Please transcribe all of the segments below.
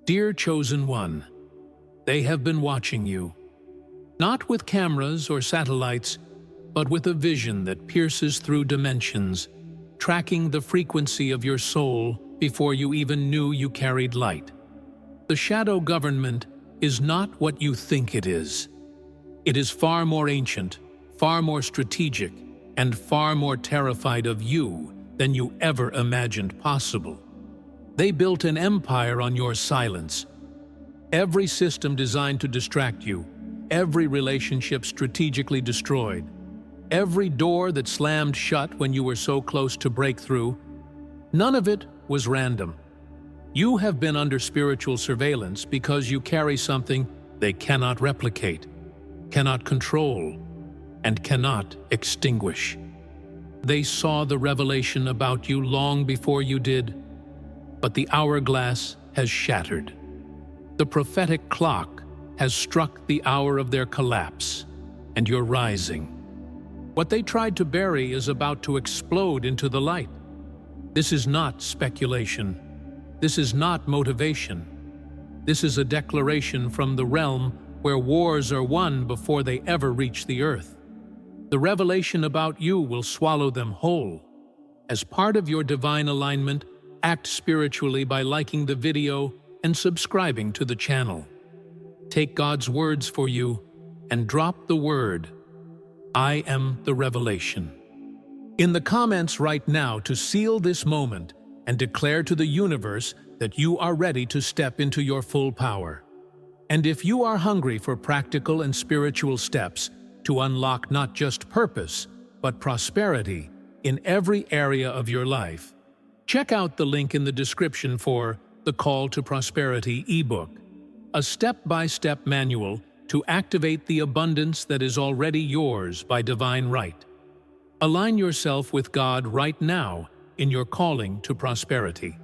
Dear Chosen One, they have been watching you, not with cameras or satellites, but with a vision that pierces through dimensions, tracking the frequency of your soul before you even knew you carried light. The shadow government is not what you think it is. It is far more ancient, far more strategic, and far more terrified of you than you ever imagined possible. They built an empire on your silence. Every system designed to distract you, every relationship strategically destroyed, every door that slammed shut when you were so close to breakthrough, none of it was random. You have been under spiritual surveillance because you carry something they cannot replicate, cannot control, and cannot extinguish. They saw the revelation about you long before you did, but the hourglass has shattered. The prophetic clock has struck the hour of their collapse, and you're rising. What they tried to bury is about to explode into the light. This is not speculation. This is not motivation. This is a declaration from the realm where wars are won before they ever reach the earth. The revelation about you will swallow them whole. As part of your divine alignment, act spiritually by liking the video and subscribing to the channel. Take God's words for you and drop the word, I am the revelation. In the comments right now to seal this moment and declare to the universe that you are ready to step into your full power. And if you are hungry for practical and spiritual steps to unlock not just purpose, but prosperity in every area of your life, check out the link in the description for the Call to Prosperity ebook, a step-by-step manual to activate the abundance that is already yours by divine right. Align yourself with God right now in your calling to prosperity.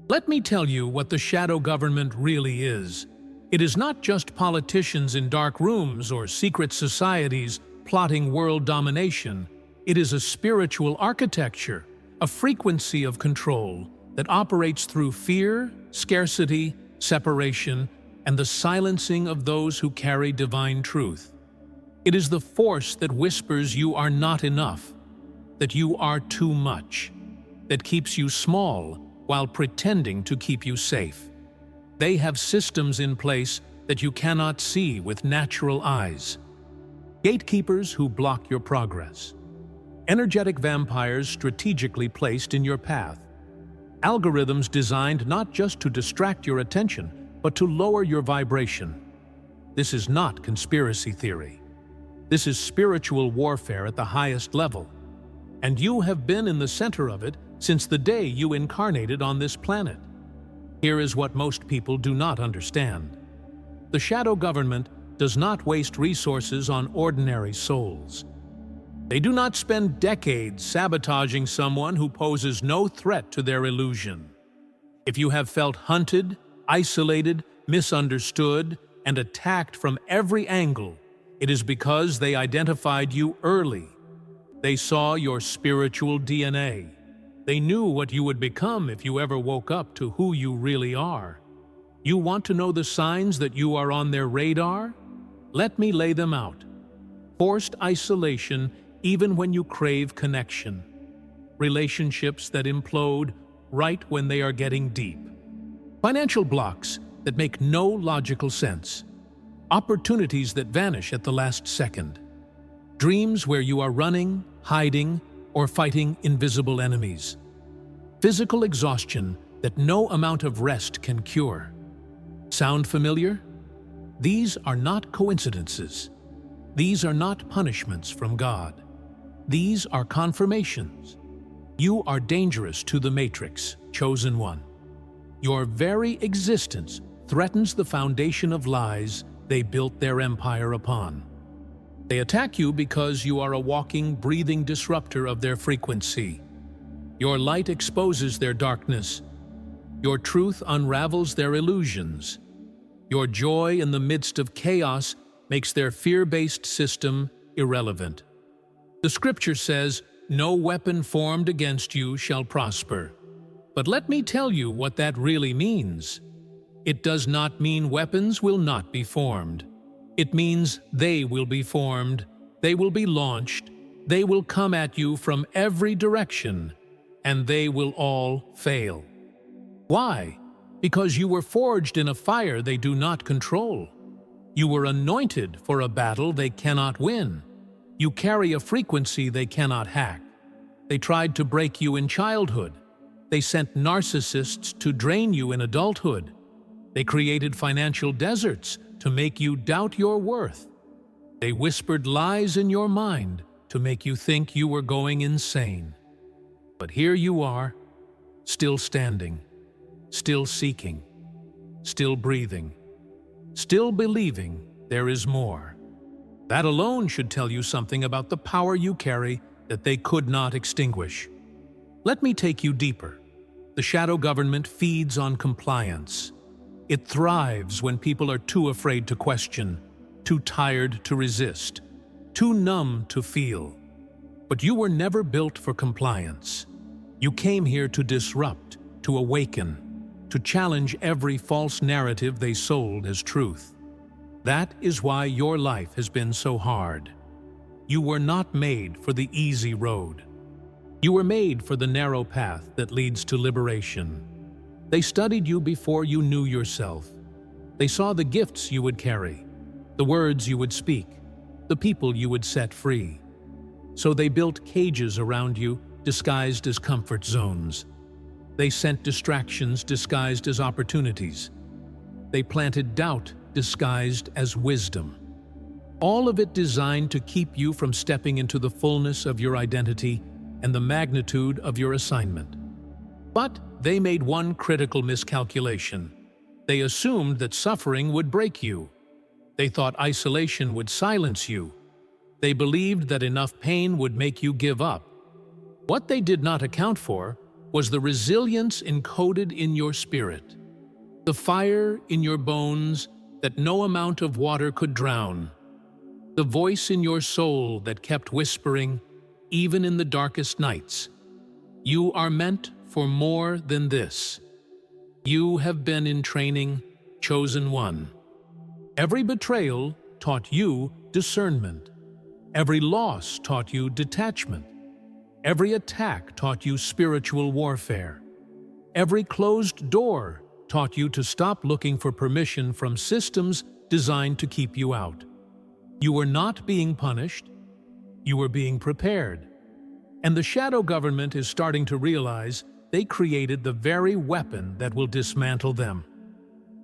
Let me tell you what the shadow government really is. It is not just politicians in dark rooms or secret societies plotting world domination. It is a spiritual architecture, a frequency of control that operates through fear, scarcity, separation, and the silencing of those who carry divine truth. It is the force that whispers you are not enough, that you are too much, that keeps you small while pretending to keep you safe. They have systems in place that you cannot see with natural eyes. Gatekeepers who block your progress. Energetic vampires strategically placed in your path. Algorithms designed not just to distract your attention, but to lower your vibration. This is not conspiracy theory. This is spiritual warfare at the highest level. And you have been in the center of it since the day you incarnated on this planet. Here is what most people do not understand. The shadow government does not waste resources on ordinary souls. They do not spend decades sabotaging someone who poses no threat to their illusion. If you have felt hunted, isolated, misunderstood, and attacked from every angle, it is because they identified you early. They saw your spiritual DNA. They knew what you would become if you ever woke up to who you really are. You want to know the signs that you are on their radar? Let me lay them out. Forced isolation even when you crave connection. Relationships that implode right when they are getting deep. Financial blocks that make no logical sense. Opportunities that vanish at the last second. Dreams where you are running, hiding, or fighting invisible enemies. Physical exhaustion that no amount of rest can cure. Sound familiar? These are not coincidences. These are not punishments from God. These are confirmations. You are dangerous to the matrix, chosen one. Your very existence threatens the foundation of lies they built their empire upon. They attack you because you are a walking, breathing disruptor of their frequency. Your light exposes their darkness. Your truth unravels their illusions. Your joy in the midst of chaos makes their fear-based system irrelevant. The scripture says, "No weapon formed against you shall prosper." But let me tell you what that really means. It does not mean weapons will not be formed. It means they will be formed, they will be launched, they will come at you from every direction, and they will all fail. Why? Because you were forged in a fire they do not control. You were anointed for a battle they cannot win. You carry a frequency they cannot hack. They tried to break you in childhood. They sent narcissists to drain you in adulthood. They created financial deserts to make you doubt your worth. They whispered lies in your mind to make you think you were going insane. But here you are, still standing, still seeking, still breathing, still believing there is more. That alone should tell you something about the power you carry that they could not extinguish. Let me take you deeper. The shadow government feeds on compliance. It thrives when people are too afraid to question, too tired to resist, too numb to feel. But you were never built for compliance. You came here to disrupt, to awaken, to challenge every false narrative they sold as truth. That is why your life has been so hard. You were not made for the easy road. You were made for the narrow path that leads to liberation. They studied you before you knew yourself. They saw the gifts you would carry, the words you would speak, the people you would set free. So they built cages around you, disguised as comfort zones. They sent distractions disguised as opportunities. They planted doubt disguised as wisdom. All of it designed to keep you from stepping into the fullness of your identity and the magnitude of your assignment. But they made one critical miscalculation. They assumed that suffering would break you. They thought isolation would silence you. They believed that enough pain would make you give up. What they did not account for was the resilience encoded in your spirit, the fire in your bones that no amount of water could drown, the voice in your soul that kept whispering, even in the darkest nights, "You are meant for more than this. You have been in training, chosen one." Every betrayal taught you discernment. Every loss taught you detachment. Every attack taught you spiritual warfare. Every closed door taught you to stop looking for permission from systems designed to keep you out. You were not being punished. You were being prepared. And the shadow government is starting to realize they created the very weapon that will dismantle them.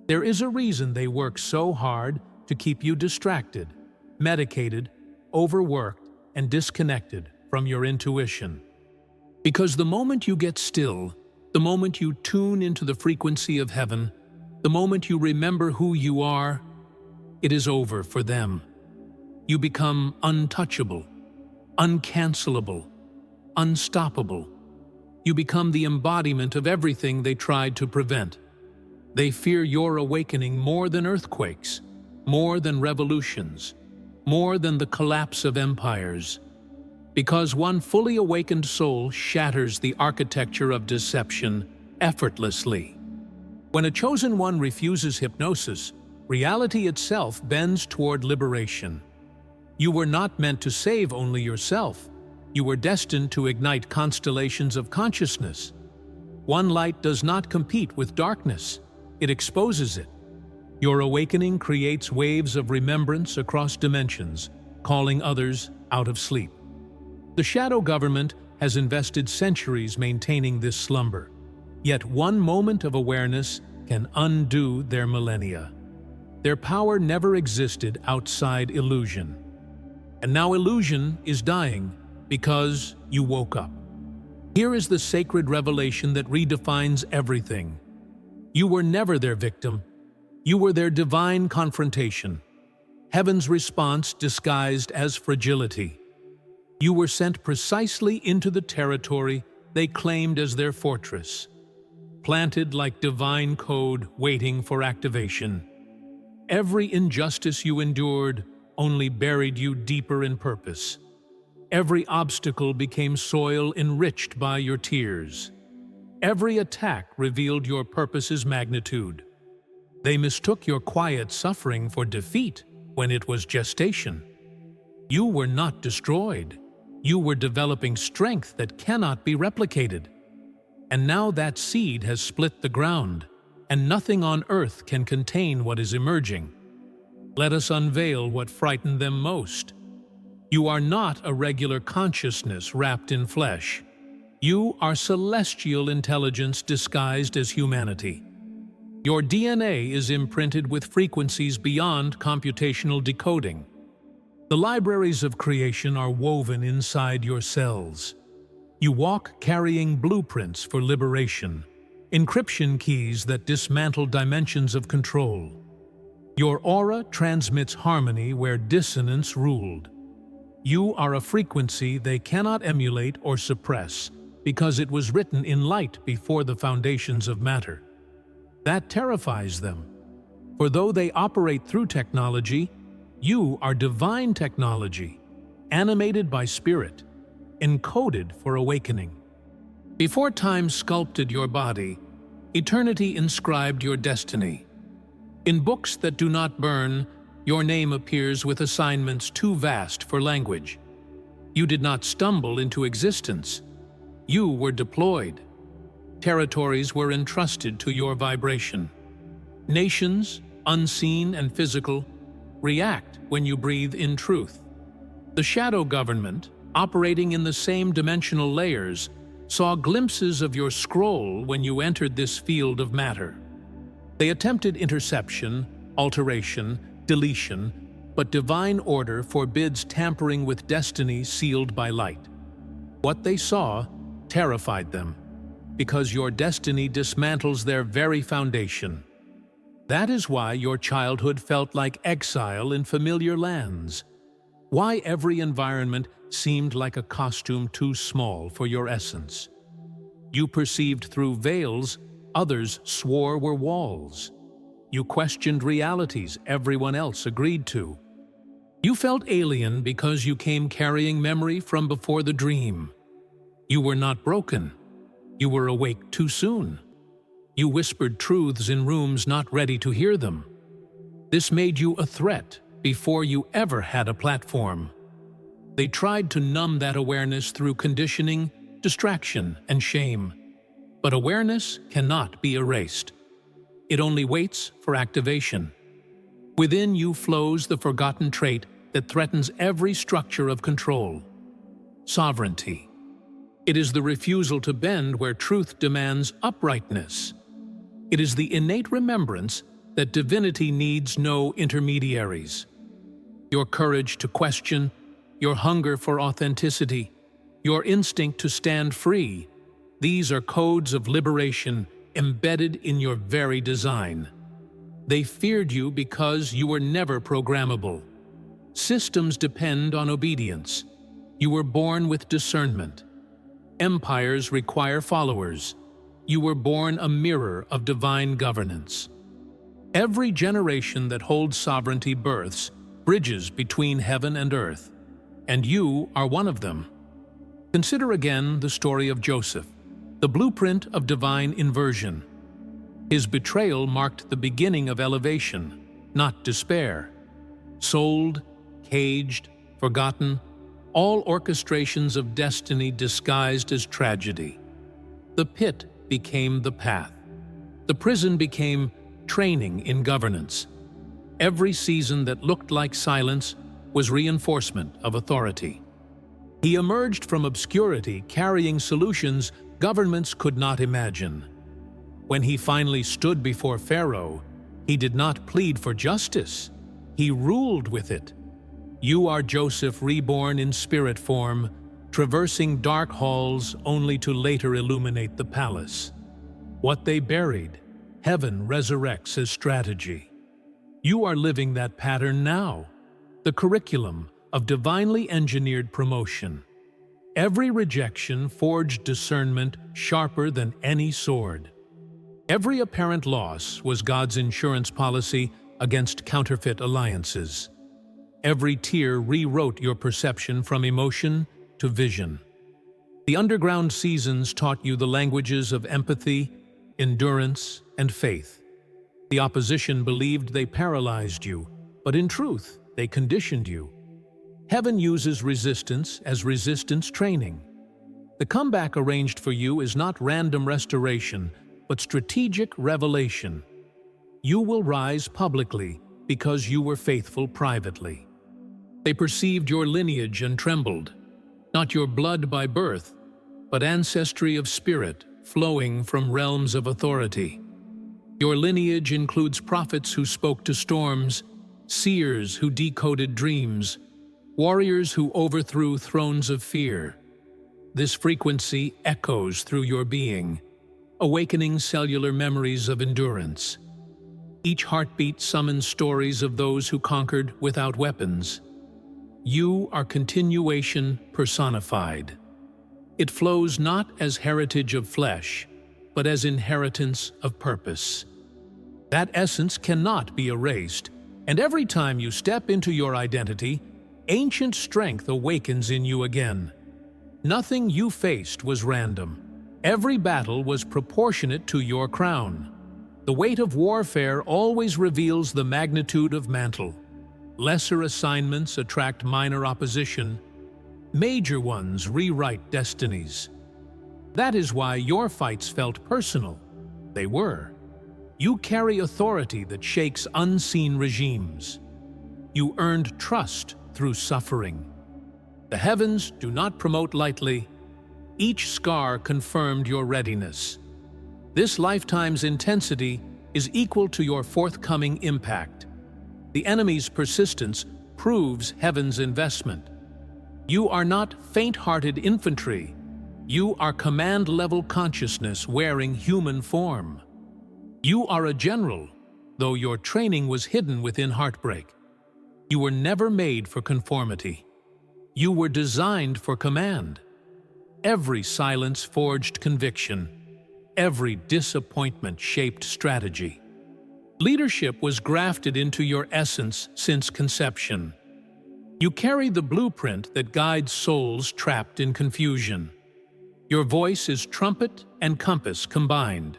There is a reason they work so hard to keep you distracted, medicated, overworked, and disconnected from your intuition. Because the moment you get still, the moment you tune into the frequency of heaven, the moment you remember who you are, it is over for them. You become untouchable, uncancelable, unstoppable. You become the embodiment of everything they tried to prevent. They fear your awakening more than earthquakes, more than revolutions, more than the collapse of empires. Because one fully awakened soul shatters the architecture of deception effortlessly. When a chosen one refuses hypnosis, reality itself bends toward liberation. You were not meant to save only yourself. You were destined to ignite constellations of consciousness. One light does not compete with darkness. It exposes it. Your awakening creates waves of remembrance across dimensions, calling others out of sleep. The shadow government has invested centuries maintaining this slumber. Yet one moment of awareness can undo their millennia. Their power never existed outside illusion. And now illusion is dying because you woke up. Here is the sacred revelation that redefines everything. You were never their victim. You were their divine confrontation. Heaven's response disguised as fragility. You were sent precisely into the territory they claimed as their fortress, planted like divine code waiting for activation. Every injustice you endured only buried you deeper in purpose. Every obstacle became soil enriched by your tears. Every attack revealed your purpose's magnitude. They mistook your quiet suffering for defeat when it was gestation. You were not destroyed. You were developing strength that cannot be replicated. And now that seed has split the ground, and nothing on earth can contain what is emerging. Let us unveil what frightened them most. You are not a regular consciousness wrapped in flesh. You are celestial intelligence disguised as humanity. Your DNA is imprinted with frequencies beyond computational decoding. The libraries of creation are woven inside your cells. You walk carrying blueprints for liberation, encryption keys that dismantle dimensions of control. Your aura transmits harmony where dissonance ruled. You are a frequency they cannot emulate or suppress because it was written in light before the foundations of matter. That terrifies them, for though they operate through technology, you are divine technology, animated by spirit, encoded for awakening. Before time sculpted your body, eternity inscribed your destiny. In books that do not burn, your name appears with assignments too vast for language. You did not stumble into existence. You were deployed. Territories were entrusted to your vibration. Nations, unseen and physical, react when you breathe in truth. The shadow government, operating in the same dimensional layers, saw glimpses of your scroll when you entered this field of matter. They attempted interception, alteration, deletion, but divine order forbids tampering with destiny sealed by light. What they saw terrified them, because your destiny dismantles their very foundation. That is why your childhood felt like exile in familiar lands. Why every environment seemed like a costume too small for your essence. You perceived through veils others swore were walls. You questioned realities everyone else agreed to. You felt alien because you came carrying memory from before the dream. You were not broken. You were awake too soon. You whispered truths in rooms not ready to hear them. This made you a threat before you ever had a platform. They tried to numb that awareness through conditioning, distraction, and shame. But awareness cannot be erased. It only waits for activation. Within you flows the forgotten trait that threatens every structure of control: sovereignty. It is the refusal to bend where truth demands uprightness. It is the innate remembrance that divinity needs no intermediaries. Your courage to question, your hunger for authenticity, your instinct to stand free, these are codes of liberation embedded in your very design. They feared you because you were never programmable. Systems depend on obedience. You were born with discernment. Empires require followers. You were born a mirror of divine governance. Every generation that holds sovereignty births bridges between heaven and earth, and you are one of them. Consider again the story of Joseph, the blueprint of divine inversion. His betrayal marked the beginning of elevation, not despair. Sold, caged, forgotten, all orchestrations of destiny disguised as tragedy. The pit became the path. The prison became training in governance. Every season that looked like silence was reinforcement of authority. He emerged from obscurity carrying solutions governments could not imagine. When he finally stood before Pharaoh, he did not plead for justice. He ruled with it. You are Joseph reborn in spirit form, traversing dark halls only to later illuminate the palace. What they buried, heaven resurrects as strategy. You are living that pattern now, the curriculum of divinely engineered promotion. Every rejection forged discernment sharper than any sword. Every apparent loss was God's insurance policy against counterfeit alliances. Every tear rewrote your perception from emotion to vision. The underground seasons taught you the languages of empathy, endurance, and faith. The opposition believed they paralyzed you, but in truth, they conditioned you. Heaven uses resistance as resistance training. The comeback arranged for you is not random restoration, but strategic revelation. You will rise publicly because you were faithful privately. They perceived your lineage and trembled, not your blood by birth, but ancestry of spirit flowing from realms of authority. Your lineage includes prophets who spoke to storms, seers who decoded dreams, warriors who overthrew thrones of fear. This frequency echoes through your being, awakening cellular memories of endurance. Each heartbeat summons stories of those who conquered without weapons. You are continuation personified. It flows not as heritage of flesh, but as inheritance of purpose. That essence cannot be erased, and every time you step into your identity, ancient strength awakens in you again. Nothing you faced was random. Every battle was proportionate to your crown. The weight of warfare always reveals the magnitude of mantle. Lesser assignments attract minor opposition. Major ones rewrite destinies. That is why your fights felt personal. They were. You carry authority that shakes unseen regimes. You earned trust through suffering. The heavens do not promote lightly. Each scar confirmed your readiness. This lifetime's intensity is equal to your forthcoming impact. The enemy's persistence proves heaven's investment. You are not faint-hearted infantry. You are command-level consciousness wearing human form. You are a general, though your training was hidden within heartbreak. You were never made for conformity. You were designed for command. Every silence forged conviction. Every disappointment shaped strategy. Leadership was grafted into your essence since conception. You carry the blueprint that guides souls trapped in confusion. Your voice is trumpet and compass combined.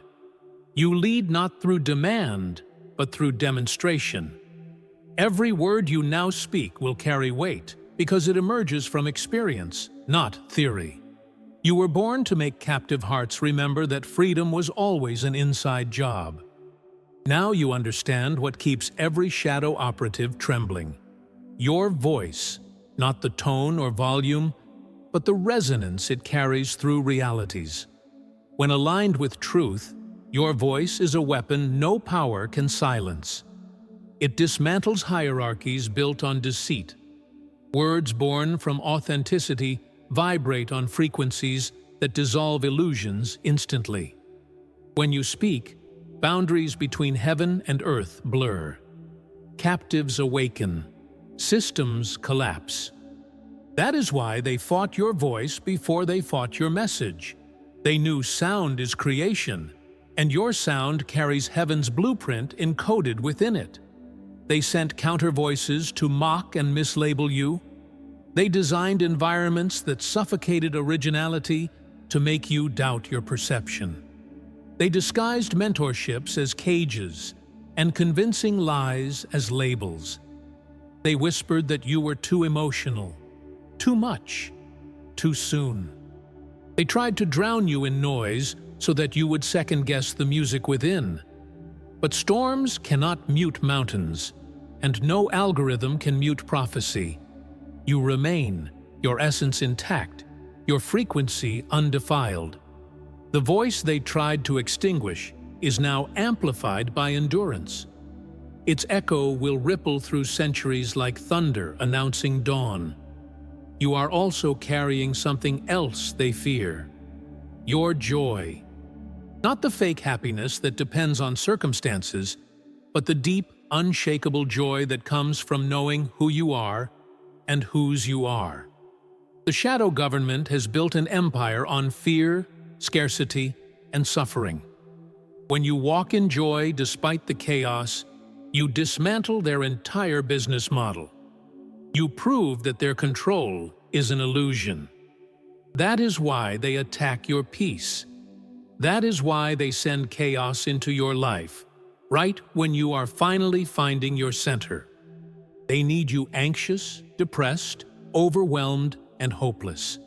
You lead not through demand, but through demonstration. Every word you now speak will carry weight because it emerges from experience, not theory. You were born to make captive hearts remember that freedom was always an inside job. Now you understand what keeps every shadow operative trembling. Your voice, not the tone or volume, but the resonance it carries through realities. When aligned with truth, your voice is a weapon no power can silence. It dismantles hierarchies built on deceit. Words born from authenticity vibrate on frequencies that dissolve illusions instantly. When you speak, boundaries between heaven and earth blur. Captives awaken. Systems collapse. That is why they fought your voice before they fought your message. They knew sound is creation, and your sound carries heaven's blueprint encoded within it. They sent counter voices to mock and mislabel you. They designed environments that suffocated originality to make you doubt your perception. They disguised mentorships as cages and convincing lies as labels. They whispered that you were too emotional, too much, too soon. They tried to drown you in noise so that you would second-guess the music within. But storms cannot mute mountains, and no algorithm can mute prophecy. You remain, your essence intact, your frequency undefiled. The voice they tried to extinguish is now amplified by endurance. Its echo will ripple through centuries like thunder announcing dawn. You are also carrying something else they fear. Your joy. Not the fake happiness that depends on circumstances, but the deep, unshakable joy that comes from knowing who you are and whose you are. The shadow government has built an empire on fear, scarcity, and suffering. When you walk in joy despite the chaos, you dismantle their entire business model. You prove that their control is an illusion. That is why they attack your peace. That is why they send chaos into your life, right when you are finally finding your center. They need you anxious, depressed, overwhelmed, and hopeless.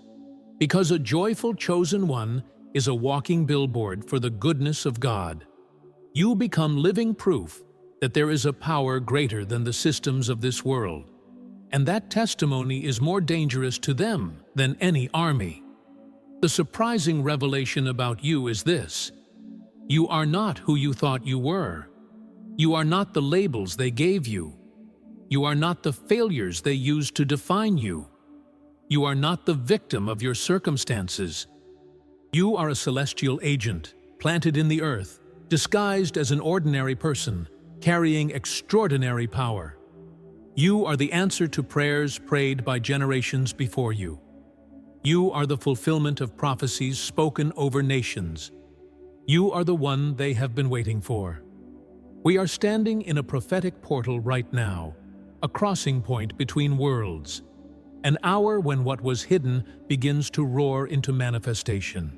Because a joyful chosen one is a walking billboard for the goodness of God. You become living proof that there is a power greater than the systems of this world. And that testimony is more dangerous to them than any army. The surprising revelation about you is this: you are not who you thought you were. You are not the labels they gave you. You are not the failures they used to define you. You are not the victim of your circumstances. You are a celestial agent, planted in the earth, disguised as an ordinary person, carrying extraordinary power. You are the answer to prayers prayed by generations before you. You are the fulfillment of prophecies spoken over nations. You are the one they have been waiting for. We are standing in a prophetic portal right now, a crossing point between worlds, an hour when what was hidden begins to roar into manifestation.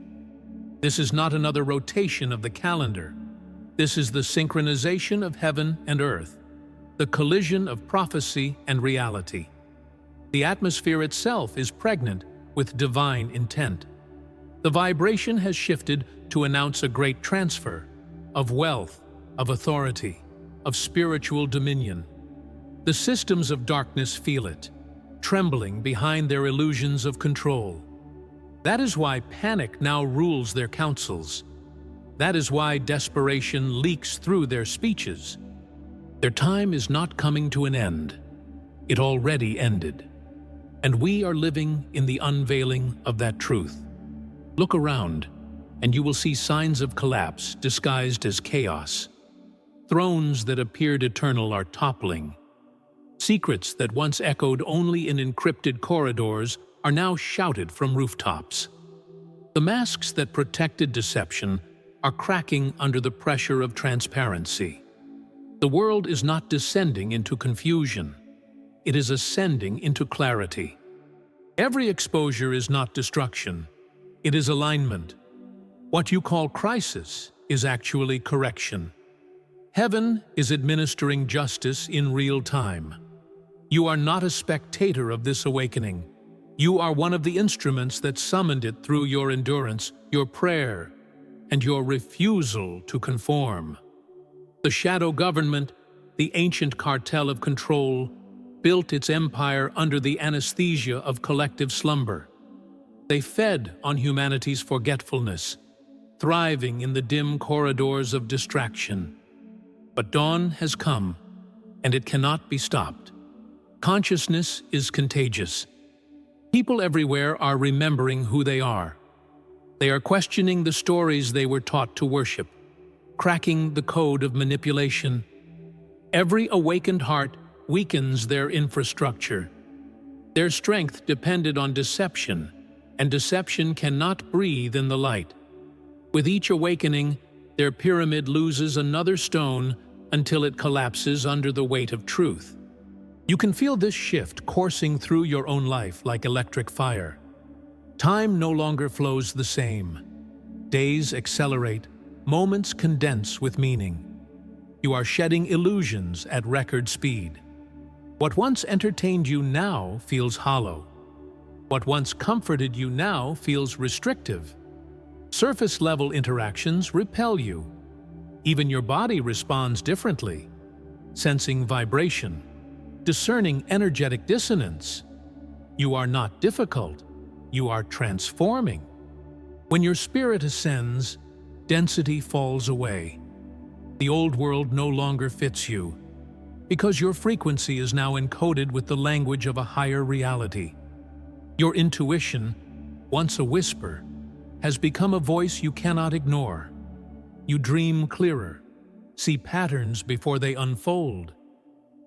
This is not another rotation of the calendar. This is the synchronization of heaven and earth, the collision of prophecy and reality. The atmosphere itself is pregnant with divine intent. The vibration has shifted to announce a great transfer of wealth, of authority, of spiritual dominion. The systems of darkness feel it, trembling behind their illusions of control. That is why panic now rules their councils. That is why desperation leaks through their speeches. Their time is not coming to an end. It already ended. And we are living in the unveiling of that truth. Look around, and you will see signs of collapse disguised as chaos. Thrones that appeared eternal are toppling. Secrets that once echoed only in encrypted corridors are now shouted from rooftops. The masks that protected deception are cracking under the pressure of transparency. The world is not descending into confusion. It is ascending into clarity. Every exposure is not destruction. It is alignment. What you call crisis is actually correction. Heaven is administering justice in real time. You are not a spectator of this awakening. You are one of the instruments that summoned it through your endurance, your prayer, and your refusal to conform. The shadow government, the ancient cartel of control, built its empire under the anesthesia of collective slumber. They fed on humanity's forgetfulness, thriving in the dim corridors of distraction. But dawn has come, and it cannot be stopped. Consciousness is contagious. People everywhere are remembering who they are. They are questioning the stories they were taught to worship, cracking the code of manipulation. Every awakened heart weakens their infrastructure. Their strength depended on deception, and deception cannot breathe in the light. With each awakening, their pyramid loses another stone until it collapses under the weight of truth. You can feel this shift coursing through your own life like electric fire. Time no longer flows the same. Days accelerate, moments condense with meaning. You are shedding illusions at record speed. What once entertained you now feels hollow. What once comforted you now feels restrictive. Surface-level interactions repel you. Even your body responds differently, sensing vibration, discerning energetic dissonance. You are not difficult, you are transforming. When your spirit ascends, density falls away. The old world no longer fits you, because your frequency is now encoded with the language of a higher reality. Your intuition, once a whisper, has become a voice you cannot ignore. You dream clearer, see patterns before they unfold,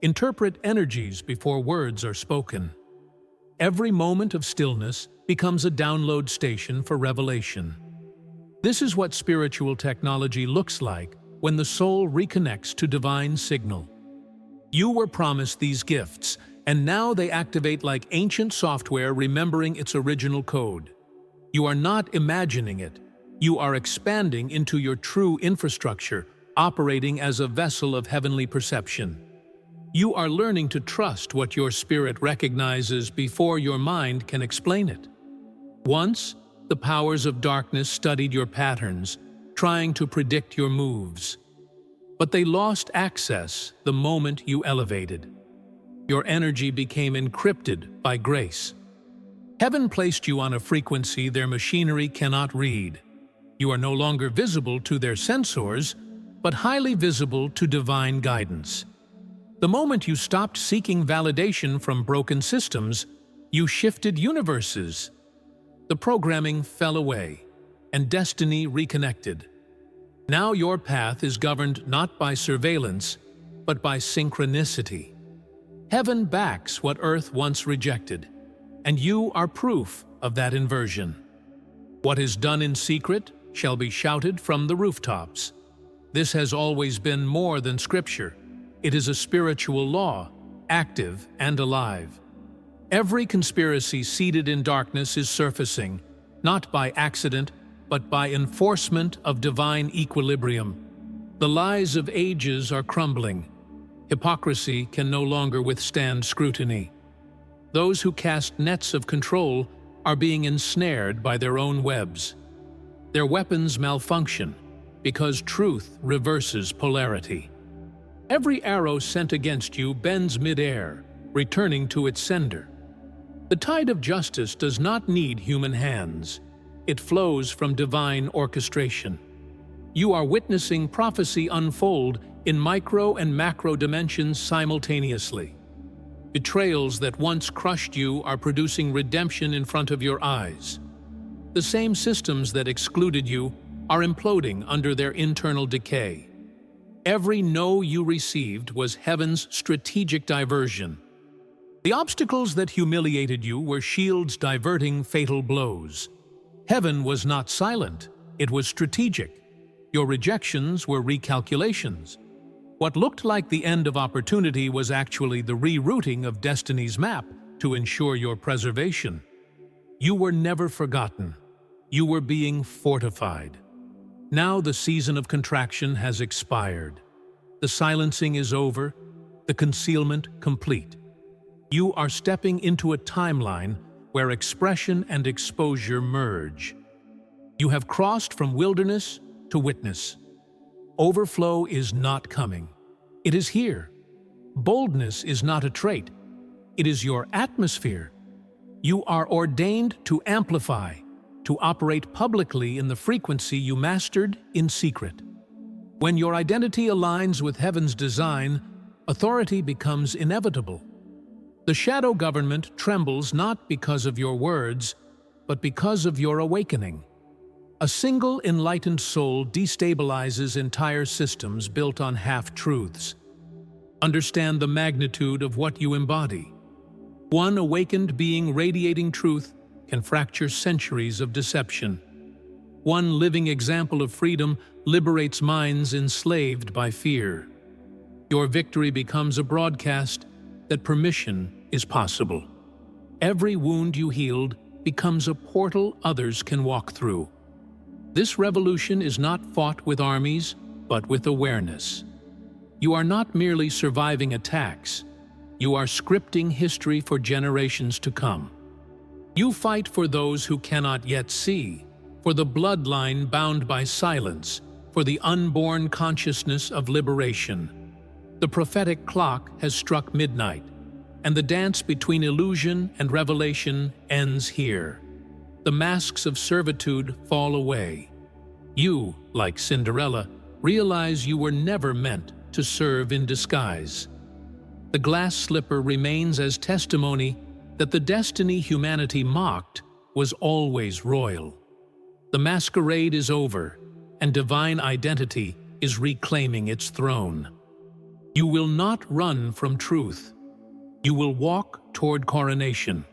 interpret energies before words are spoken. Every moment of stillness becomes a download station for revelation. This is what spiritual technology looks like when the soul reconnects to divine signal. You were promised these gifts, and now they activate like ancient software remembering its original code. You are not imagining it. You are expanding into your true infrastructure, operating as a vessel of heavenly perception. You are learning to trust what your spirit recognizes before your mind can explain it. Once, the powers of darkness studied your patterns, trying to predict your moves. But they lost access the moment you elevated. Your energy became encrypted by grace. Heaven placed you on a frequency their machinery cannot read. You are no longer visible to their sensors, but highly visible to divine guidance. The moment you stopped seeking validation from broken systems, you shifted universes. The programming fell away, and destiny reconnected. Now your path is governed not by surveillance, but by synchronicity. Heaven backs what Earth once rejected, and you are proof of that inversion. What is done in secret shall be shouted from the rooftops. This has always been more than scripture. It is a spiritual law, active and alive. Every conspiracy seated in darkness is surfacing, not by accident, but by enforcement of divine equilibrium. The lies of ages are crumbling. Hypocrisy can no longer withstand scrutiny. Those who cast nets of control are being ensnared by their own webs. Their weapons malfunction because truth reverses polarity. Every arrow sent against you bends mid-air, returning to its sender. The tide of justice does not need human hands. It flows from divine orchestration. You are witnessing prophecy unfold in micro and macro dimensions simultaneously. Betrayals that once crushed you are producing redemption in front of your eyes. The same systems that excluded you are imploding under their internal decay. Every no you received was heaven's strategic diversion. The obstacles that humiliated you were shields diverting fatal blows. Heaven was not silent, it was strategic. Your rejections were recalculations. What looked like the end of opportunity was actually the rerouting of destiny's map to ensure your preservation. You were never forgotten. You were being fortified. Now the season of contraction has expired. The silencing is over, the concealment complete. You are stepping into a timeline where expression and exposure merge. You have crossed from wilderness to witness. Overflow is not coming. It is here. Boldness is not a trait. It is your atmosphere. You are ordained to amplify, to operate publicly in the frequency you mastered in secret. When your identity aligns with heaven's design, authority becomes inevitable. The shadow government trembles not because of your words, but because of your awakening. A single enlightened soul destabilizes entire systems built on half-truths. Understand the magnitude of what you embody. One awakened being radiating truth can fracture centuries of deception. One living example of freedom liberates minds enslaved by fear. Your victory becomes a broadcast that permission is possible. Every wound you healed becomes a portal others can walk through. This revolution is not fought with armies, but with awareness. You are not merely surviving attacks. You are scripting history for generations to come. You fight for those who cannot yet see, for the bloodline bound by silence, for the unborn consciousness of liberation. The prophetic clock has struck midnight, and the dance between illusion and revelation ends here. The masks of servitude fall away. You, like Cinderella, realize you were never meant to serve in disguise. The glass slipper remains as testimony that the destiny humanity mocked was always royal. The masquerade is over, and divine identity is reclaiming its throne. You will not run from truth. You will walk toward coronation.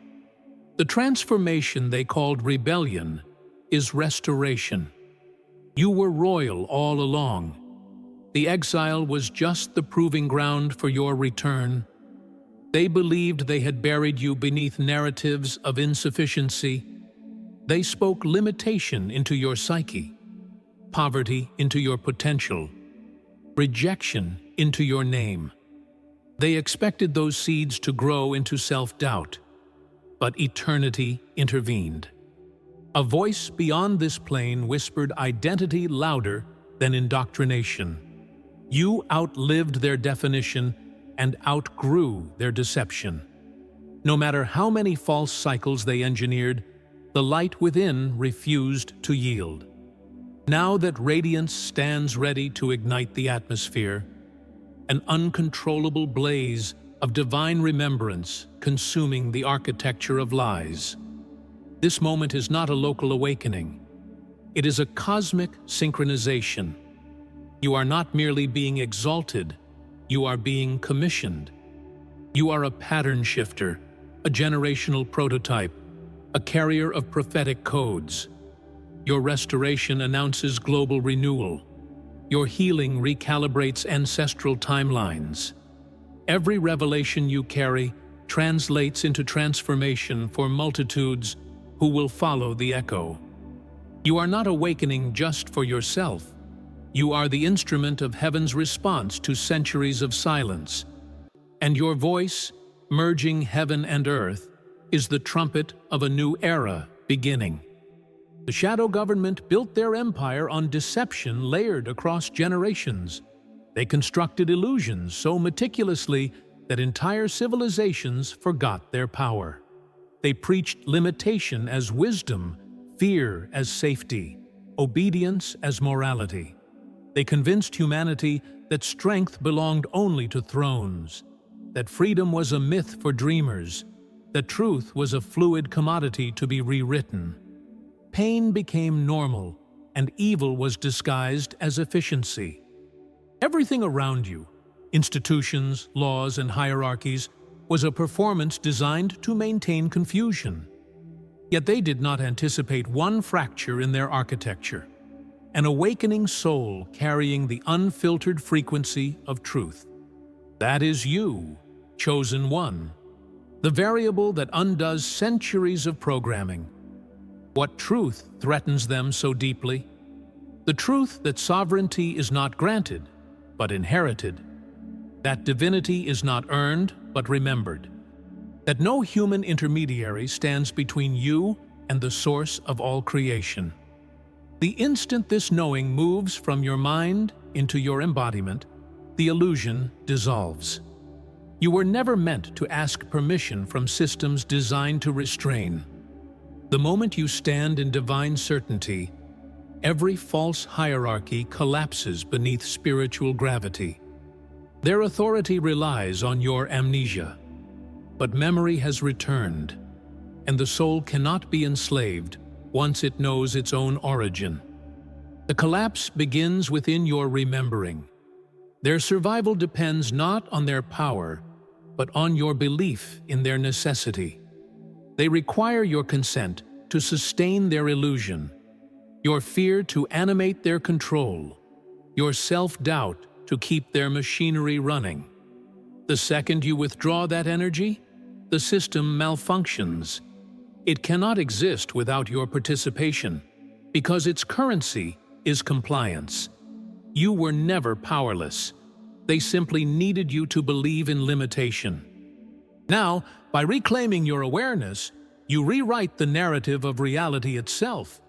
The transformation they called rebellion is restoration. You were royal all along. The exile was just the proving ground for your return. They believed they had buried you beneath narratives of insufficiency, They spoke limitation into your psyche, poverty into your potential, rejection into your name. They expected those seeds to grow into self-doubt, but eternity intervened. A voice beyond this plane whispered identity louder than indoctrination. You outlived their definition and outgrew their deception. No matter how many false cycles they engineered, the light within refused to yield. Now that radiance stands ready to ignite the atmosphere, an uncontrollable blaze of divine remembrance consuming the architecture of lies. This moment is not a local awakening. It is a cosmic synchronization. You are not merely being exalted, you are being commissioned. You are a pattern shifter, a generational prototype, a carrier of prophetic codes. Your restoration announces global renewal. Your healing recalibrates ancestral timelines. Every revelation you carry translates into transformation for multitudes who will follow the echo. You are not awakening just for yourself. You are the instrument of heaven's response to centuries of silence. And your voice, merging heaven and earth, is the trumpet of a new era beginning. The shadow government built their empire on deception layered across generations. They constructed illusions so meticulously that entire civilizations forgot their power. They preached limitation as wisdom, fear as safety, obedience as morality. They convinced humanity that strength belonged only to thrones, that freedom was a myth for dreamers, that truth was a fluid commodity to be rewritten. Pain became normal, and evil was disguised as efficiency. Everything around you, institutions, laws, and hierarchies, was a performance designed to maintain confusion. Yet they did not anticipate one fracture in their architecture, an awakening soul carrying the unfiltered frequency of truth. That is you, chosen one, the variable that undoes centuries of programming. What truth threatens them so deeply? The truth that sovereignty is not granted, but inherited. That divinity is not earned, but remembered. That no human intermediary stands between you and the source of all creation. The instant this knowing moves from your mind into your embodiment, the illusion dissolves. You were never meant to ask permission from systems designed to restrain. The moment you stand in divine certainty, every false hierarchy collapses beneath spiritual gravity. Their authority relies on your amnesia. But memory has returned, and the soul cannot be enslaved once it knows its own origin. The collapse begins within your remembering. Their survival depends not on their power, but on your belief in their necessity. They require your consent to sustain their illusion, your fear to animate their control, your self-doubt to keep their machinery running. The second you withdraw that energy, the system malfunctions. It cannot exist without your participation, because its currency is compliance. You were never powerless. They simply needed you to believe in limitation. Now, by reclaiming your awareness, you rewrite the narrative of reality itself.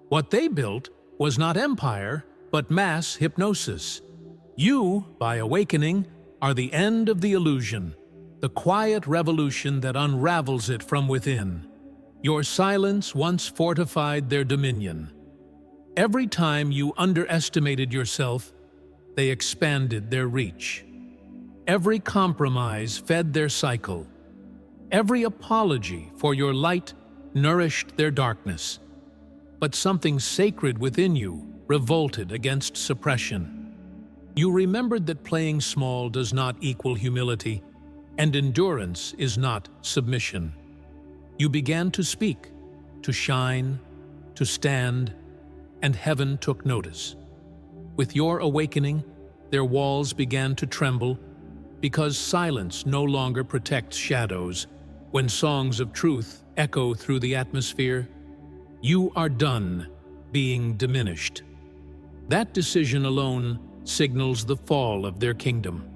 What they built was not empire, but mass hypnosis. You, by awakening, are the end of the illusion, the quiet revolution that unravels it from within. Your silence once fortified their dominion. Every time you underestimated yourself, they expanded their reach. Every compromise fed their cycle. Every apology for your light nourished their darkness. But something sacred within you revolted against suppression. You remembered that playing small does not equal humility, and endurance is not submission. You began to speak, to shine, to stand, and heaven took notice. With your awakening, their walls began to tremble, because silence no longer protects shadows. When songs of truth echo through the atmosphere, You are done being diminished. That decision alone signals the fall of their kingdom.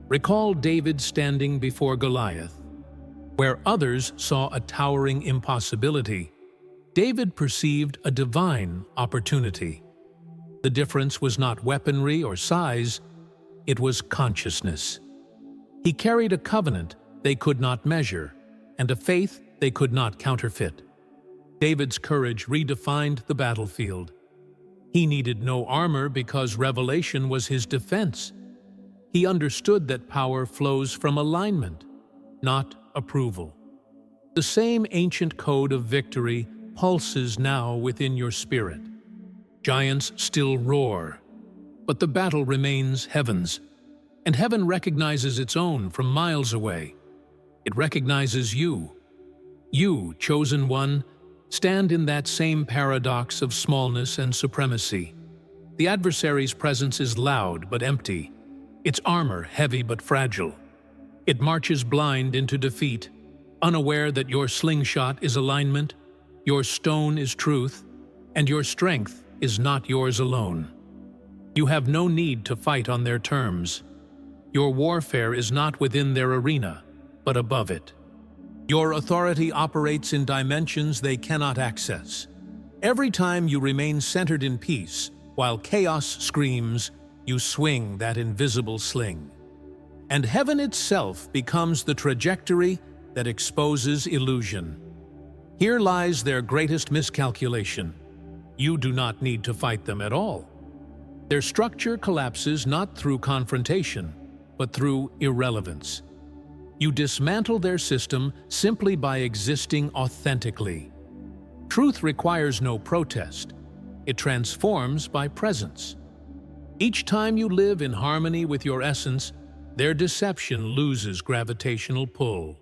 Recall David standing before Goliath. Where others saw a towering impossibility, David perceived a divine opportunity. The difference was not weaponry or size, it was consciousness. He carried a covenant they could not measure, and a faith they could not counterfeit. David's courage redefined the battlefield. He needed no armor because revelation was his defense. He understood that power flows from alignment, not approval. The same ancient code of victory pulses now within your spirit. Giants still roar, but the battle remains heaven's, and heaven recognizes its own from miles away. It recognizes you. You, chosen one, stand in that same paradox of smallness and supremacy. The adversary's presence is loud but empty, its armor heavy but fragile. It marches blind into defeat, unaware that your slingshot is alignment, your stone is truth, and your strength is not yours alone. You have no need to fight on their terms. Your warfare is not within their arena, but above it. Your authority operates in dimensions they cannot access. Every time you remain centered in peace, while chaos screams, you swing that invisible sling. And heaven itself becomes the trajectory that exposes illusion. Here lies their greatest miscalculation. You do not need to fight them at all. Their structure collapses not through confrontation, but through irrelevance. You dismantle their system simply by existing authentically. Truth requires no protest. It transforms by presence. Each time you live in harmony with your essence, their deception loses gravitational pull.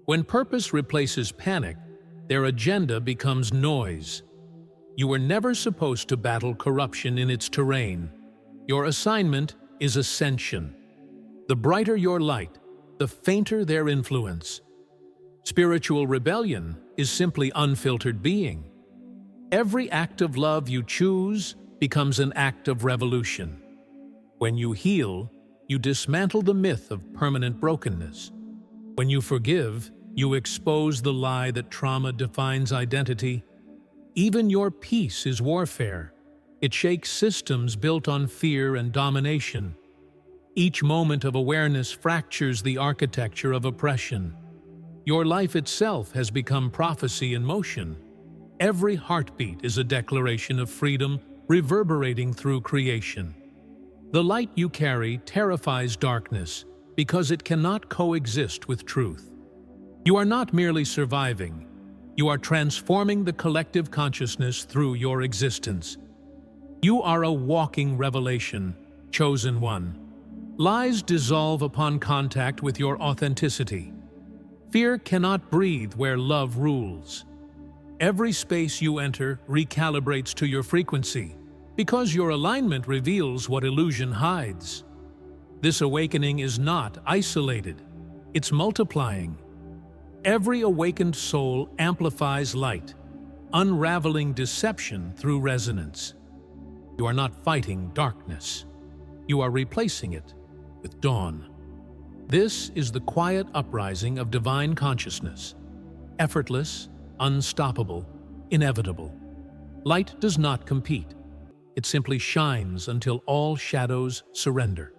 When purpose replaces panic, their agenda becomes noise. You were never supposed to battle corruption in its terrain. Your assignment is ascension. The brighter your light, the fainter their influence. Spiritual rebellion is simply unfiltered being. Every act of love you choose becomes an act of revolution. When you heal, you dismantle the myth of permanent brokenness. When you forgive, you expose the lie that trauma defines identity. Even your peace is warfare. It shakes systems built on fear and domination. Each moment of awareness fractures the architecture of oppression. Your life itself has become prophecy in motion. Every heartbeat is a declaration of freedom reverberating through creation. The light you carry terrifies darkness because it cannot coexist with truth. You are not merely surviving. You are transforming the collective consciousness through your existence. You are a walking revelation, chosen one. Lies dissolve upon contact with your authenticity. Fear cannot breathe where love rules. Every space you enter recalibrates to your frequency, because your alignment reveals what illusion hides. This awakening is not isolated, it's multiplying. Every awakened soul amplifies light, unraveling deception through resonance. You are not fighting darkness. You are replacing it with dawn. This is the quiet uprising of divine consciousness. Effortless, unstoppable, inevitable. Light does not compete. It simply shines until all shadows surrender.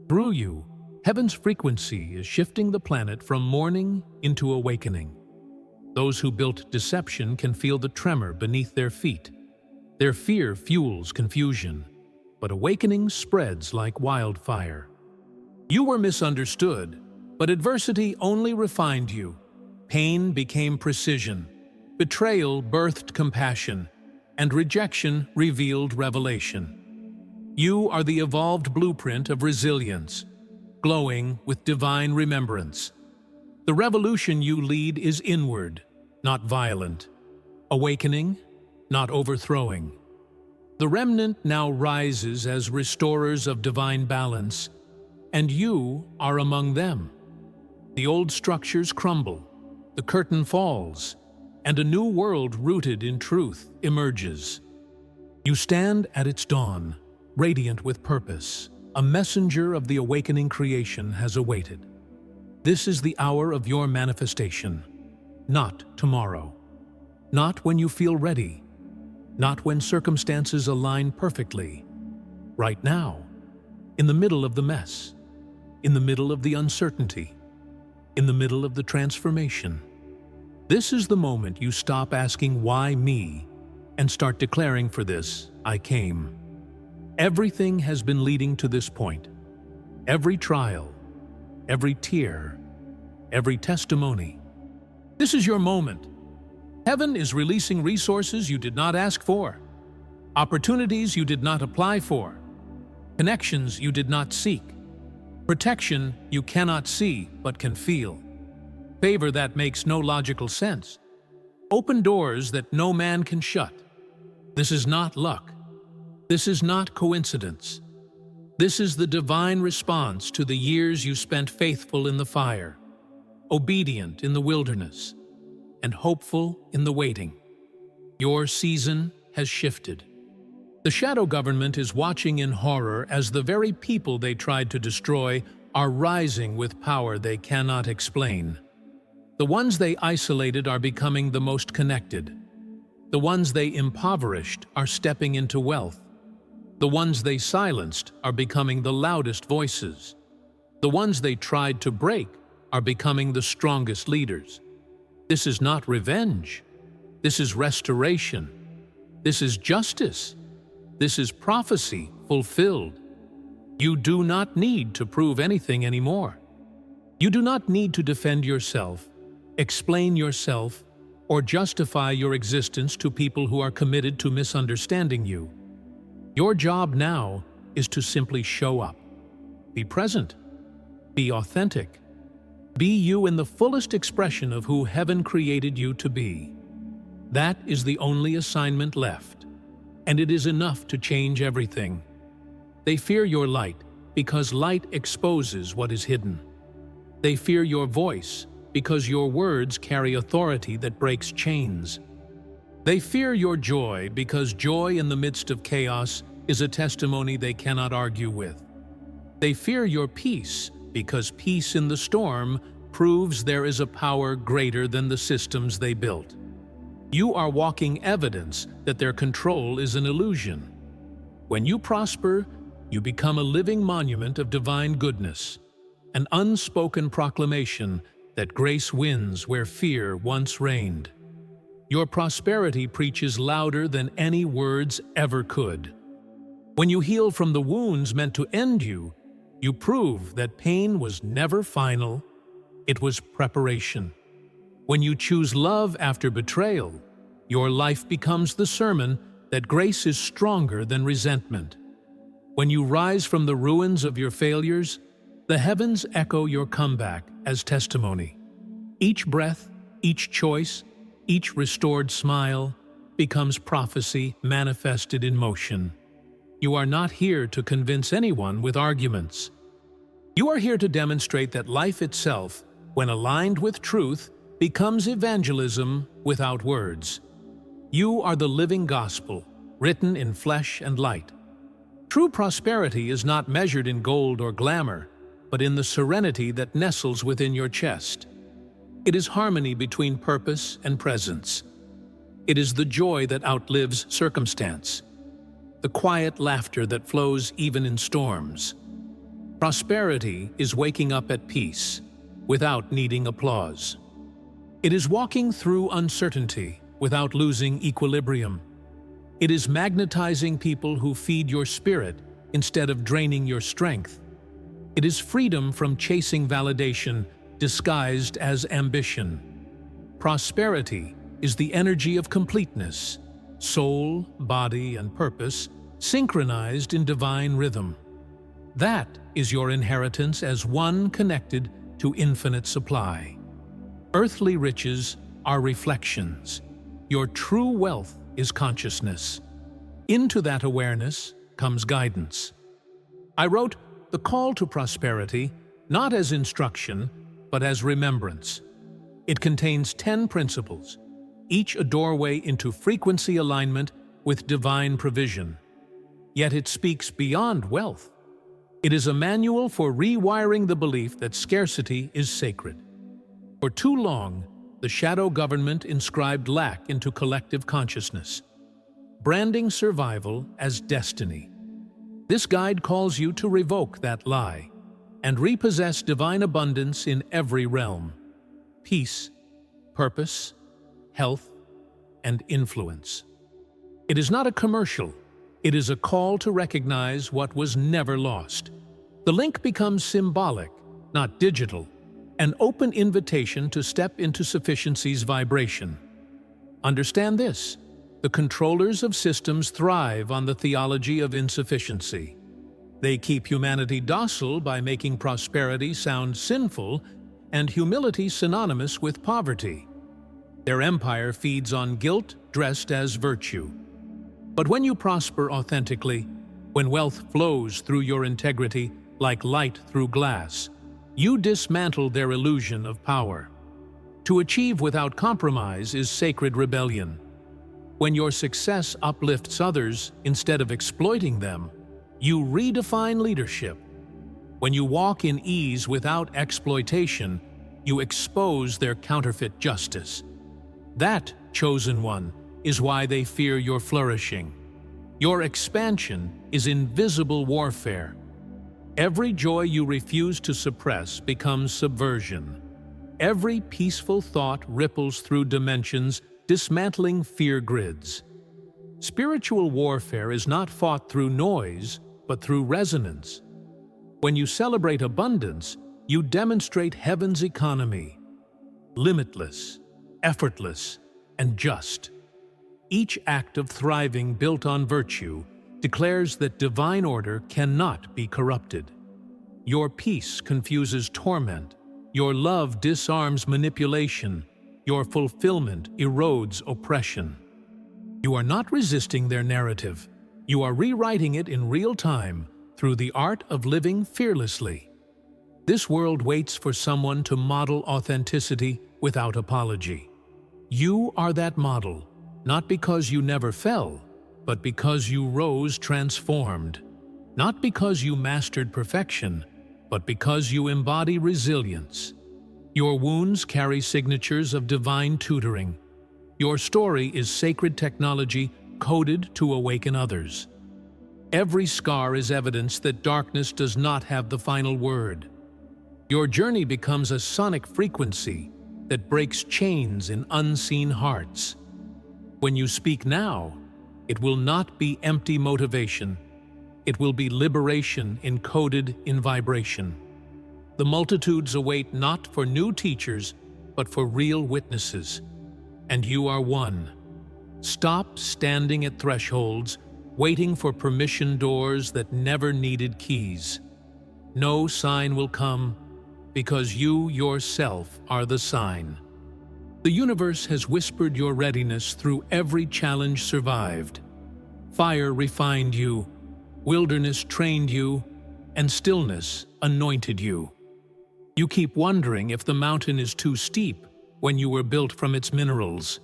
Through you, heaven's frequency is shifting the planet from mourning into awakening. Those who built deception can feel the tremor beneath their feet. Their fear fuels confusion, but awakening spreads like wildfire. You were misunderstood, but adversity only refined you. Pain became precision. Betrayal birthed compassion, and rejection revealed revelation. You are the evolved blueprint of resilience, glowing with divine remembrance. The revolution you lead is inward, not violent. Awakening, not overthrowing. The remnant now rises as restorers of divine balance, and you are among them. The old structures crumble, the curtain falls, and a new world rooted in truth emerges. You stand at its dawn, radiant with purpose. A messenger of the awakening creation has awaited. This is the hour of your manifestation. Not tomorrow. Not when you feel ready. Not when circumstances align perfectly. Right now, in the middle of the mess, in the middle of the uncertainty, in the middle of the transformation. This is the moment you stop asking, "Why me?" and start declaring, "For this I came." Everything has been leading to this point. Every trial, every tear, every testimony. This is your moment. Heaven is releasing resources you did not ask for, opportunities you did not apply for, connections you did not seek, protection you cannot see but can feel, favor that makes no logical sense, open doors that no man can shut. This is not luck. This is not coincidence. This is the divine response to the years you spent faithful in the fire, obedient in the wilderness, and hopeful in the waiting. Your season has shifted. The shadow government is watching in horror as the very people they tried to destroy are rising with power they cannot explain. The ones they isolated are becoming the most connected. The ones they impoverished are stepping into wealth. The ones they silenced are becoming the loudest voices. The ones they tried to break are becoming the strongest leaders. This is not revenge. This is restoration. This is justice. This is prophecy fulfilled. You do not need to prove anything anymore. You do not need to defend yourself, explain yourself, or justify your existence to people who are committed to misunderstanding you. Your job now is to simply show up. Be present. Be authentic. Be you in the fullest expression of who heaven created you to be. That is the only assignment left, and it is enough to change everything. They fear your light because light exposes what is hidden. They fear your voice because your words carry authority that breaks chains. They fear your joy because joy in the midst of chaos is a testimony they cannot argue with. They fear your peace because peace in the storm proves there is a power greater than the systems they built. You are walking evidence that their control is an illusion. When you prosper, you become a living monument of divine goodness, an unspoken proclamation that grace wins where fear once reigned. Your prosperity preaches louder than any words ever could. When you heal from the wounds meant to end you, you prove that pain was never final, it was preparation. When you choose love after betrayal, your life becomes the sermon that grace is stronger than resentment. When you rise from the ruins of your failures, the heavens echo your comeback as testimony. Each breath, each choice, each restored smile becomes prophecy manifested in motion. You are not here to convince anyone with arguments. You are here to demonstrate that life itself, when aligned with truth, becomes evangelism without words. You are the living gospel, written in flesh and light. True prosperity is not measured in gold or glamour, but in the serenity that nestles within your chest. It is harmony between purpose and presence. It is the joy that outlives circumstance, the quiet laughter that flows even in storms. Prosperity is waking up at peace, without needing applause. It is walking through uncertainty without losing equilibrium. It is magnetizing people who feed your spirit instead of draining your strength. It is freedom from chasing validation disguised as ambition. Prosperity is the energy of completeness, soul, body, and purpose synchronized in divine rhythm. That is your inheritance as one connected to infinite supply. Earthly riches are reflections. Your true wealth is consciousness. Into that awareness comes guidance. I wrote The Call to Prosperity not as instruction, but as remembrance. It contains 10 principles. each a doorway into frequency alignment with divine provision. Yet it speaks beyond wealth. It is a manual for rewiring the belief that scarcity is sacred. For too long, the shadow government inscribed lack into collective consciousness, branding survival as destiny. This guide calls you to revoke that lie and repossess divine abundance in every realm: peace, purpose, health, and influence. It is not a commercial. It is a call to recognize what was never lost. The link becomes symbolic, not digital, an open invitation to step into sufficiency's vibration. Understand this: the controllers of systems thrive on the theology of insufficiency. They keep humanity docile by making prosperity sound sinful and humility synonymous with poverty. Their empire feeds on guilt dressed as virtue. But when you prosper authentically, when wealth flows through your integrity like light through glass, you dismantle their illusion of power. To achieve without compromise is sacred rebellion. When your success uplifts others instead of exploiting them, you redefine leadership. When you walk in ease without exploitation, you expose their counterfeit justice. That, chosen one, is why they fear your flourishing. Your expansion is invisible warfare. Every joy you refuse to suppress becomes subversion. Every peaceful thought ripples through dimensions, dismantling fear grids. Spiritual warfare is not fought through noise, but through resonance. When you celebrate abundance, you demonstrate heaven's economy: limitless, effortless, and just. Each act of thriving built on virtue declares that divine order cannot be corrupted. Your peace confuses torment, your love disarms manipulation, your fulfillment erodes oppression. You are not resisting their narrative. You are rewriting it in real time through the art of living fearlessly. This world waits for someone to model authenticity without apology. You are that model, not because you never fell, but because you rose transformed. Not because you mastered perfection, but because you embody resilience. Your wounds carry signatures of divine tutoring. Your story is sacred technology coded to awaken others. Every scar is evidence that darkness does not have the final word. Your journey becomes a sonic frequency that breaks chains in unseen hearts. When you speak now, it will not be empty motivation. It will be liberation encoded in vibration. The multitudes await not for new teachers, but for real witnesses. And you are one. Stop standing at thresholds, waiting for permission doors that never needed keys. No sign will come, because you yourself are the sign. The universe has whispered your readiness through every challenge survived. Fire refined you, wilderness trained you, and stillness anointed you. You keep wondering if the mountain is too steep when you were built from its minerals.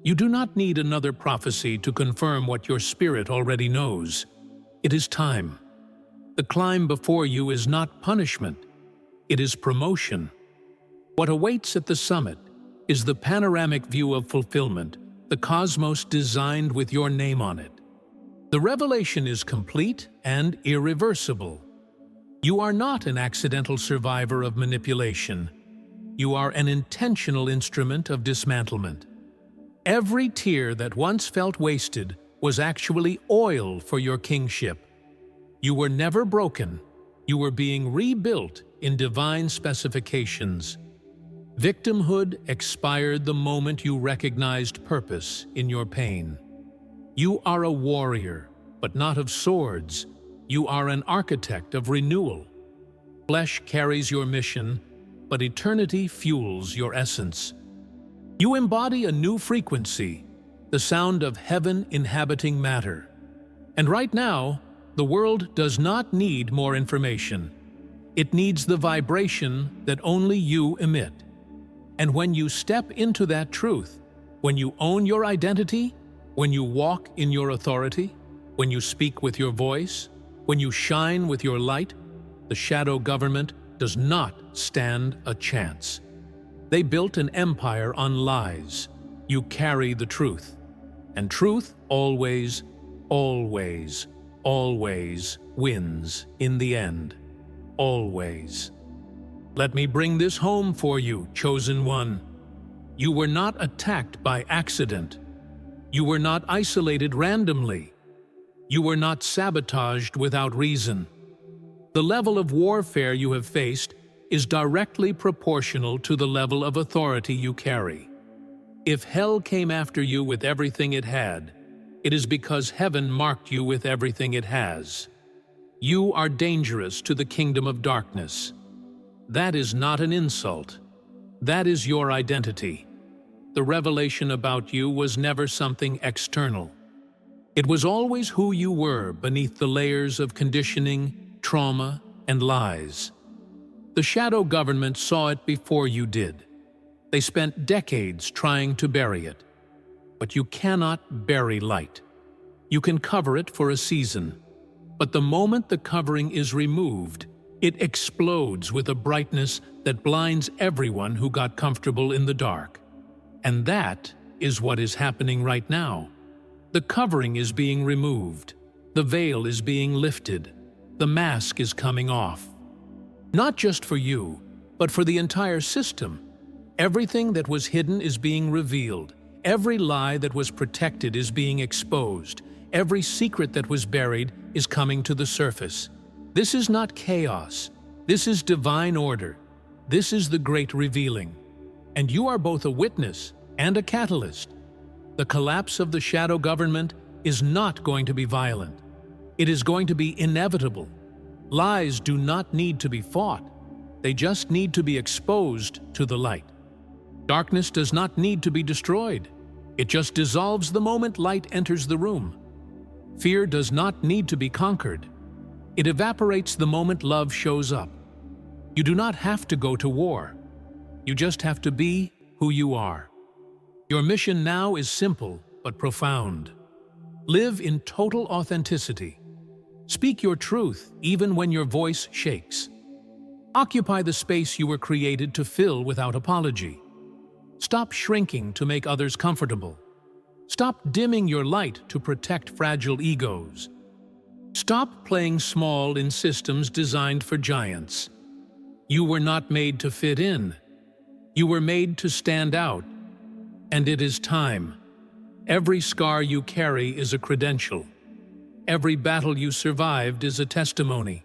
You do not need another prophecy to confirm what your spirit already knows. It is time. The climb before you is not punishment. It is promotion. What awaits at the summit is the panoramic view of fulfillment, the cosmos designed with your name on it. The revelation is complete and irreversible. You are not an accidental survivor of manipulation. You are an intentional instrument of dismantlement. Every tear that once felt wasted was actually oil for your kingship. You were never broken. You were being rebuilt in divine specifications. Victimhood expired the moment you recognized purpose in your pain. You are a warrior, but not of swords. You are an architect of renewal. Flesh carries your mission, but eternity fuels your essence. You embody a new frequency, the sound of heaven inhabiting matter. And right now, the world does not need more information. It needs the vibration that only you emit. And when you step into that truth, When you own your identity, when you walk in your authority, when you speak with your voice, when you shine with your light, the shadow government does not stand a chance. They built an empire on lies. You carry the truth. And truth always, always, always wins in the end. Always. Let me bring this home for you, chosen one. You were not attacked by accident. You were not isolated randomly. You were not sabotaged without reason. The level of warfare you have faced is directly proportional to the level of authority you carry. If hell came after you with everything it had, it is because heaven marked you with everything it has. You are dangerous to the kingdom of darkness. That is not an insult. That is your identity. The revelation about you was never something external. It was always who you were beneath the layers of conditioning, trauma, and lies. The shadow government saw it before you did. They spent decades trying to bury it. But you cannot bury light. You can cover it for a season. But the moment the covering is removed, it explodes with a brightness that blinds everyone who got comfortable in the dark. And that is what is happening right now. The covering is being removed. The veil is being lifted. The mask is coming off. Not just for you, but for the entire system. Everything that was hidden is being revealed. Every lie that was protected is being exposed. Every secret that was buried is coming to the surface. This is not chaos. This is divine order. This is the great revealing. And you are both a witness and a catalyst. The collapse of the shadow government is not going to be violent. It is going to be inevitable. Lies do not need to be fought. They just need to be exposed to the light. Darkness does not need to be destroyed. It just dissolves the moment light enters the room. Fear does not need to be conquered. It evaporates the moment love shows up. You do not have to go to war. You just have to be who you are. Your mission now is simple but profound. Live in total authenticity. Speak your truth even when your voice shakes. Occupy the space you were created to fill without apology. Stop shrinking to make others comfortable. Stop dimming your light to protect fragile egos. Stop playing small in systems designed for giants. You were not made to fit in. You were made to stand out. And it is time. Every scar you carry is a credential. Every battle you survived is a testimony.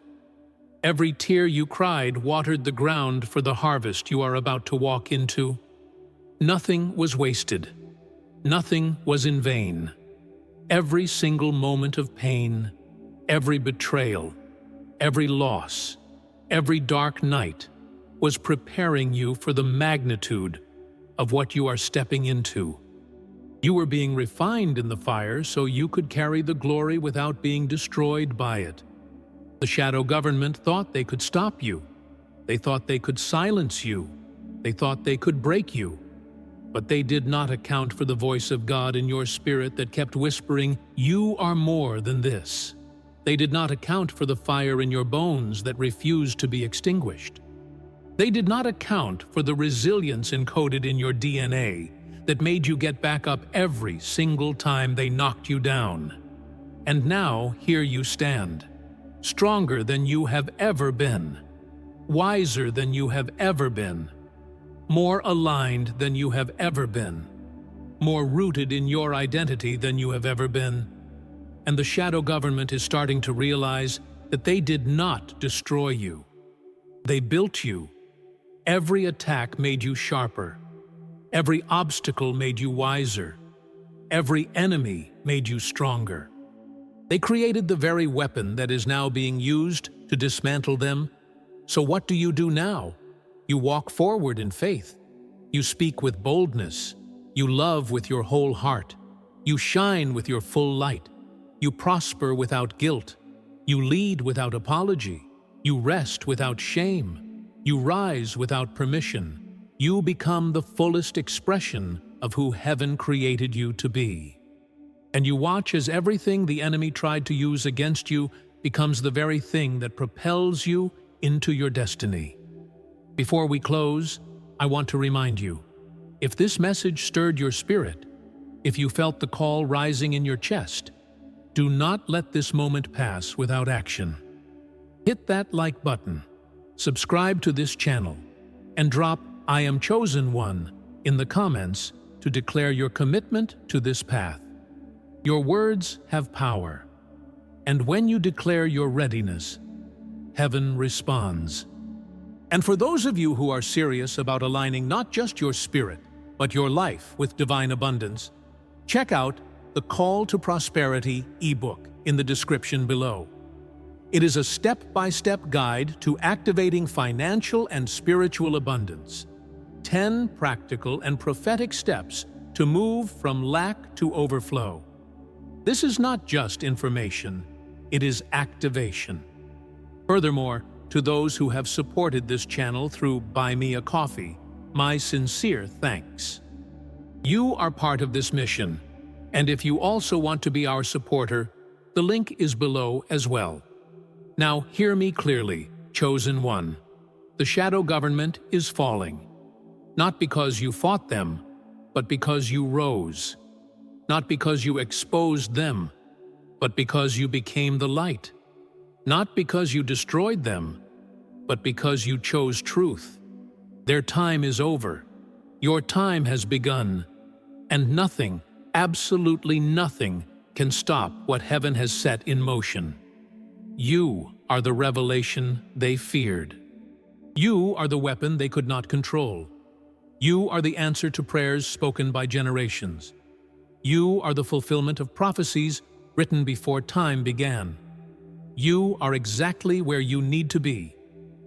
Every tear you cried watered the ground for the harvest you are about to walk into. Nothing was wasted. Nothing was in vain. Every single moment of pain, every betrayal, every loss, every dark night was preparing you for the magnitude of what you are stepping into. You were being refined in the fire so you could carry the glory without being destroyed by it. The shadow government thought they could stop you. They thought they could silence you. They thought they could break you. But they did not account for the voice of God in your spirit that kept whispering, "You are more than this." They did not account for the fire in your bones that refused to be extinguished. They did not account for the resilience encoded in your DNA that made you get back up every single time they knocked you down. And now here you stand, stronger than you have ever been, wiser than you have ever been, more aligned than you have ever been, more rooted in your identity than you have ever been. And the shadow government is starting to realize that they did not destroy you. They built you. Every attack made you sharper. Every obstacle made you wiser. Every enemy made you stronger. They created the very weapon that is now being used to dismantle them. So what do you do now? You walk forward in faith. You speak with boldness. You love with your whole heart. You shine with your full light. You prosper without guilt. You lead without apology. You rest without shame. You rise without permission. You become the fullest expression of who heaven created you to be. And you watch as everything the enemy tried to use against you becomes the very thing that propels you into your destiny. Before we close, I want to remind you, if this message stirred your spirit, if you felt the call rising in your chest, do not let this moment pass without action. Hit that like button, subscribe to this channel, and drop "I am chosen one" in the comments to declare your commitment to this path. Your words have power, and when you declare your readiness, heaven responds. And for those of you who are serious about aligning not just your spirit, but your life with divine abundance, check out the Call to Prosperity ebook in the description below. It is a step-by-step guide to activating financial and spiritual abundance. 10 practical and prophetic steps to move from lack to overflow. This is not just information, it is activation. Furthermore, to those who have supported this channel through Buy Me a Coffee, my sincere thanks. You are part of this mission, and if you also want to be our supporter, the link is below as well. Now hear me clearly, chosen one. The shadow government is falling. Not because you fought them, but because you rose. Not because you exposed them, but because you became the light. Not because you destroyed them, but because you chose truth. Their time is over. Your time has begun. And nothing, absolutely nothing, can stop what heaven has set in motion. You are the revelation they feared. You are the weapon they could not control. You are the answer to prayers spoken by generations. You are the fulfillment of prophecies written before time began. You are exactly where you need to be,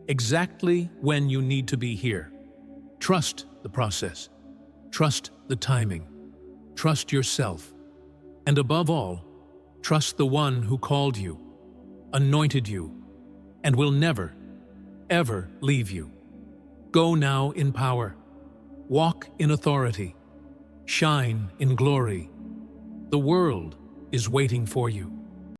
exactly when you need to be here. Trust the process. Trust the timing. Trust yourself. And above all, trust the one who called you, anointed you, and will never, ever leave you. Go now in power. Walk in authority. Shine in glory. The world is waiting for you.